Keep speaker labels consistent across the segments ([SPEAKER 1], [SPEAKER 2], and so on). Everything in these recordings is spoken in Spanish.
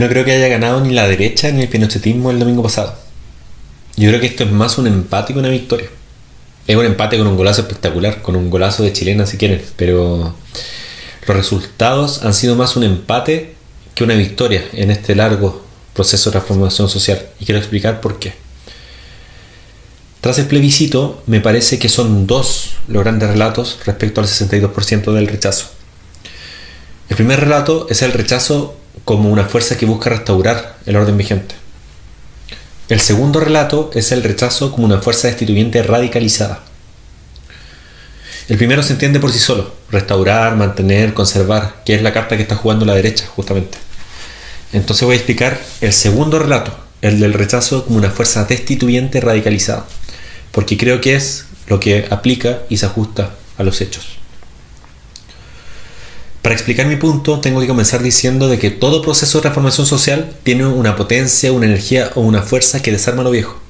[SPEAKER 1] No creo que haya ganado ni la derecha ni el pinochetismo el domingo pasado. Yo creo que esto es más un empate que una victoria. Es un empate con un golazo espectacular, con un golazo de chilena si quieren, pero los resultados han sido más un empate que una victoria en este largo proceso de transformación social. Y quiero explicar por qué. Tras el plebiscito, me parece que son dos los grandes relatos respecto al 62% del rechazo. El primer relato es el rechazo como una fuerza que busca restaurar el orden vigente. El segundo relato es el rechazo como una fuerza destituyente radicalizada. El primero se entiende por sí solo: restaurar, mantener, conservar, que es la carta que está jugando la derecha justamente. Entonces voy a explicar el segundo relato, el del rechazo como una fuerza destituyente radicalizada, porque creo que es lo que aplica y se ajusta a los hechos. Para explicar mi punto, tengo que comenzar diciendo de que todo proceso de transformación social tiene una potencia, una energía o una fuerza que desarma lo viejo.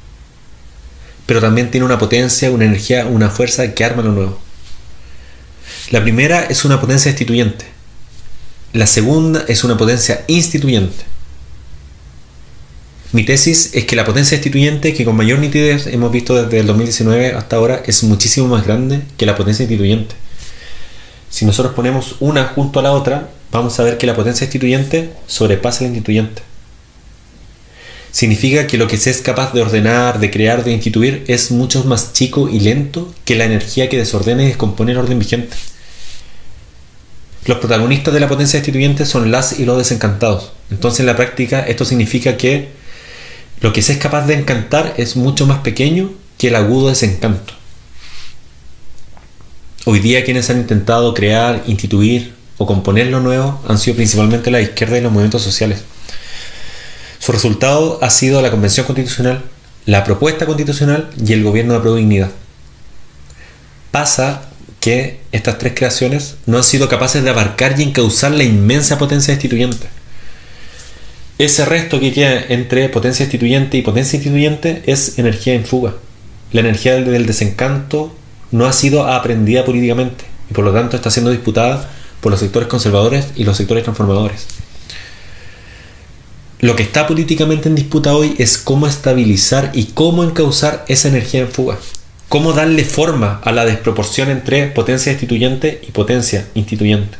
[SPEAKER 1] Pero también tiene una potencia, una energía, una fuerza que arma lo nuevo. La primera es una potencia destituyente. La segunda es una potencia instituyente. Mi tesis es que la potencia destituyente, que con mayor nitidez hemos visto desde el 2019 hasta ahora, es muchísimo más grande que la potencia instituyente. Si nosotros ponemos una junto a la otra, vamos a ver que la potencia destituyente sobrepasa a la instituyente. Significa que lo que se es capaz de ordenar, de crear, de instituir es mucho más chico y lento que la energía que desordena y descompone el orden vigente. Los protagonistas de la potencia destituyente son las y los desencantados. Entonces en la práctica esto significa que lo que se es capaz de encantar es mucho más pequeño que el agudo desencanto. Hoy día quienes han intentado crear, instituir o componer lo nuevo han sido principalmente la izquierda y los movimientos sociales. Su resultado ha sido la Convención Constitucional, la propuesta constitucional y el gobierno de Prodignidad. Pasa que estas tres creaciones no han sido capaces de abarcar y encauzar la inmensa potencia destituyente. Ese resto que queda entre potencia destituyente y potencia instituyente es energía en fuga. La energía del desencanto no ha sido aprendida políticamente y por lo tanto está siendo disputada por los sectores conservadores y los sectores transformadores. Lo que está políticamente en disputa hoy es cómo estabilizar y cómo encauzar esa energía en fuga. Cómo darle forma a la desproporción entre potencia destituyente y potencia instituyente.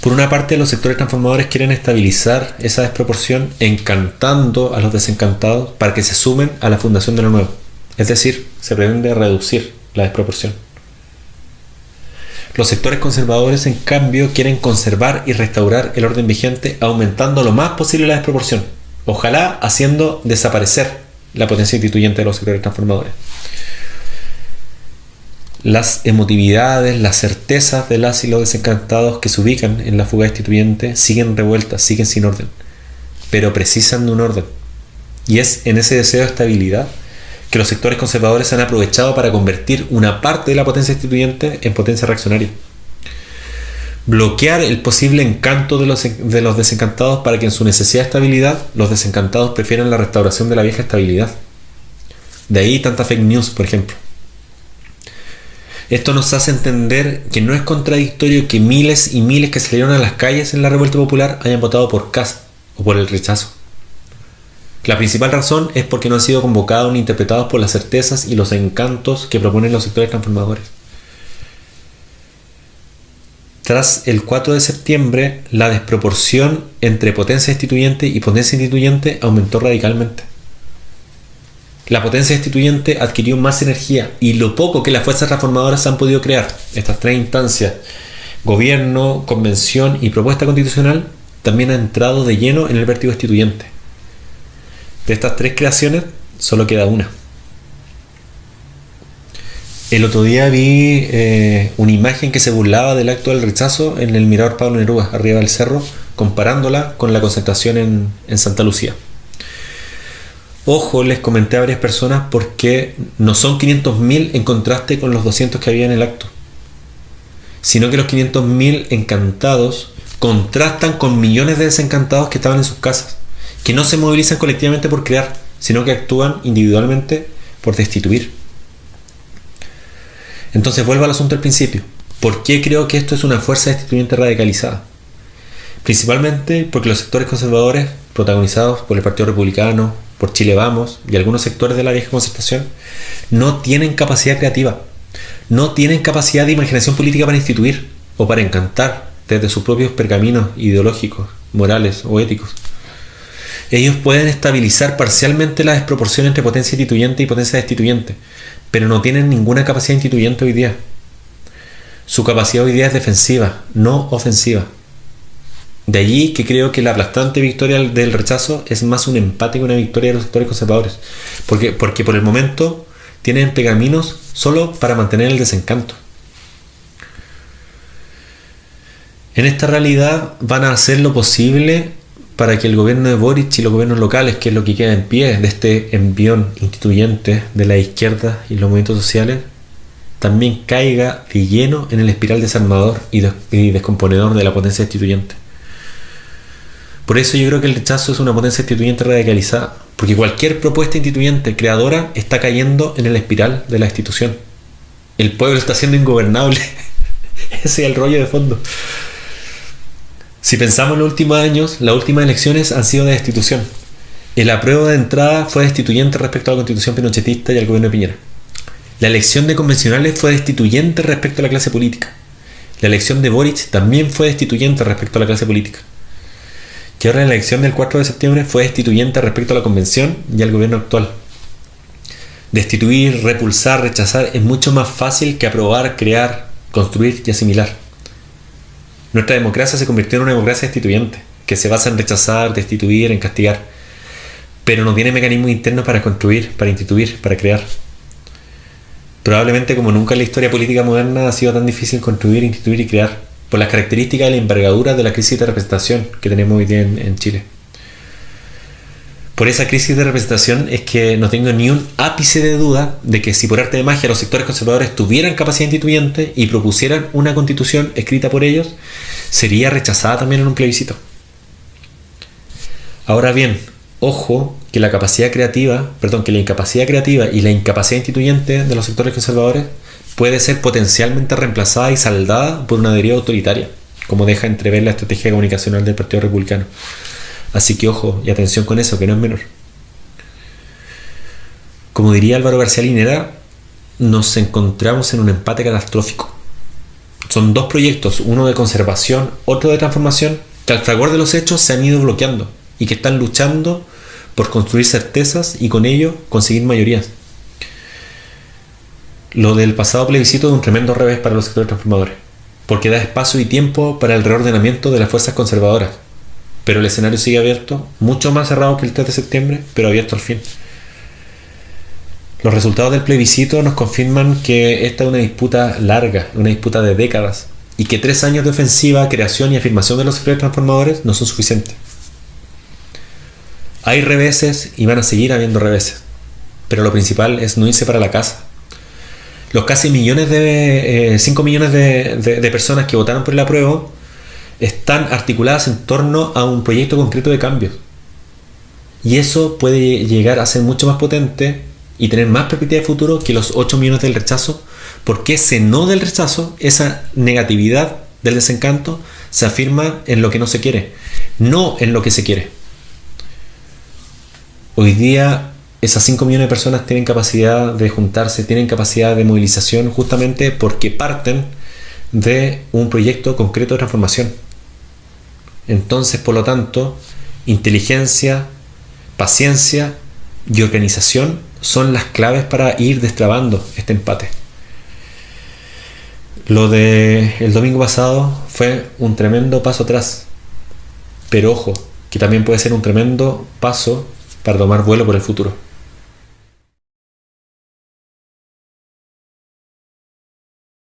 [SPEAKER 1] Por una parte, los sectores transformadores quieren estabilizar esa desproporción encantando a los desencantados para que se sumen a la fundación de lo nuevo. Es decir, se pretende reducir la desproporción. Los sectores conservadores, en cambio, quieren conservar y restaurar el orden vigente aumentando lo más posible la desproporción, ojalá haciendo desaparecer la potencia instituyente de los sectores transformadores. Las emotividades, las certezas de las y los desencantados que se ubican en la fuga destituyente siguen revueltas, siguen sin orden, pero precisan de un orden. Y es en ese deseo de estabilidad que los sectores conservadores han aprovechado para convertir una parte de la potencia instituyente en potencia reaccionaria. Bloquear el posible encanto de los desencantados para que en su necesidad de estabilidad los desencantados prefieran la restauración de la vieja estabilidad. De ahí tanta fake news, por ejemplo. Esto nos hace entender que no es contradictorio que miles y miles que salieron a las calles en la revuelta popular hayan votado por Kast o por el rechazo. La principal razón es porque no han sido convocados ni interpretados por las certezas y los encantos que proponen los sectores transformadores. Tras el 4 de septiembre, la desproporción entre potencia destituyente y potencia instituyente aumentó radicalmente. La potencia destituyente adquirió más energía y lo poco que las fuerzas transformadoras han podido crear, estas tres instancias, gobierno, convención y propuesta constitucional, también ha entrado de lleno en el vértigo destituyente. De estas tres creaciones, solo queda una. El otro día vi una imagen que se burlaba del acto del rechazo en el Mirador Pablo Neruda, arriba del cerro, comparándola con la concentración en Santa Lucía. Ojo, les comenté a varias personas porque no son 500.000 en contraste con los 200 que había en el acto, sino que los 500.000 encantados contrastan con millones de desencantados que estaban en sus casas, que no se movilizan colectivamente por crear, sino que actúan individualmente por destituir. Entonces vuelvo al asunto del principio. ¿Por qué creo que esto es una fuerza destituyente radicalizada? Principalmente porque los sectores conservadores, protagonizados por el Partido Republicano, por Chile Vamos y algunos sectores de la vieja concertación, no tienen capacidad creativa, no tienen capacidad de imaginación política para instituir o para encantar desde sus propios pergaminos ideológicos, morales o éticos. Ellos pueden estabilizar parcialmente la desproporción entre potencia instituyente y potencia destituyente, pero no tienen ninguna capacidad instituyente hoy día. Su capacidad hoy día es defensiva, no ofensiva. De allí que creo que la aplastante victoria del rechazo es más un empate que una victoria de los sectores conservadores. Porque por el momento tienen pergaminos solo para mantener el desencanto. En esta realidad van a hacer lo posible para que el gobierno de Boric y los gobiernos locales, que es lo que queda en pie de este envión instituyente de la izquierda y los movimientos sociales, también caiga de lleno en el espiral desarmador y descomponedor de la potencia instituyente. Por eso yo creo que el rechazo es una potencia instituyente radicalizada, porque cualquier propuesta instituyente creadora está cayendo en el espiral de la institución. El pueblo está siendo ingobernable. Ese es el rollo de fondo. Si pensamos en los últimos años, las últimas elecciones han sido de destitución. El apruebo de entrada fue destituyente respecto a la constitución pinochetista y al gobierno de Piñera. La elección de convencionales fue destituyente respecto a la clase política. La elección de Boric también fue destituyente respecto a la clase política. Y ahora la elección del 4 de septiembre fue destituyente respecto a la convención y al gobierno actual. Destituir, repulsar, rechazar es mucho más fácil que aprobar, crear, construir y asimilar. Nuestra democracia se convirtió en una democracia destituyente, que se basa en rechazar, destituir, en castigar, pero no tiene mecanismos internos para construir, para instituir, para crear. Probablemente como nunca en la historia política moderna ha sido tan difícil construir, instituir y crear, por las características y la envergadura de la crisis de representación que tenemos hoy día en Chile. Por esa crisis de representación es que no tengo ni un ápice de duda de que si por arte de magia los sectores conservadores tuvieran capacidad instituyente y propusieran una constitución escrita por ellos, sería rechazada también en un plebiscito. Ahora bien, ojo que la incapacidad creativa y la incapacidad instituyente de los sectores conservadores puede ser potencialmente reemplazada y saldada por una deriva autoritaria, como deja entrever la estrategia comunicacional del Partido Republicano. Así que ojo y atención con eso, que no es menor. Como diría Álvaro García Linera, nos encontramos en un empate catastrófico. Son dos proyectos, uno de conservación, otro de transformación, que al fragor de los hechos se han ido bloqueando y que están luchando por construir certezas y con ello conseguir mayorías. Lo del pasado plebiscito es un tremendo revés para los sectores transformadores, porque da espacio y tiempo para el reordenamiento de las fuerzas conservadoras, pero el escenario sigue abierto, mucho más cerrado que el 3 de septiembre, pero abierto al fin. Los resultados del plebiscito nos confirman que esta es una disputa larga, una disputa de décadas, y que 3 años de ofensiva, creación y afirmación de los sectores transformadores no son suficientes. Hay reveses y van a seguir habiendo reveses, pero lo principal es no irse para la casa. Los casi 5 millones de personas que votaron por el apruebo están articuladas en torno a un proyecto concreto de cambio. Y eso puede llegar a ser mucho más potente y tener más perspectiva de futuro que los 8 millones del rechazo, porque ese no del rechazo, esa negatividad del desencanto, se afirma en lo que no se quiere, no en lo que se quiere. Hoy día esas 5 millones de personas tienen capacidad de juntarse, tienen capacidad de movilización justamente porque parten de un proyecto concreto de transformación. Entonces, por lo tanto, inteligencia, paciencia y organización son las claves para ir destrabando este empate. Lo del domingo pasado fue un tremendo paso atrás, pero ojo, que también puede ser un tremendo paso para tomar vuelo por el futuro.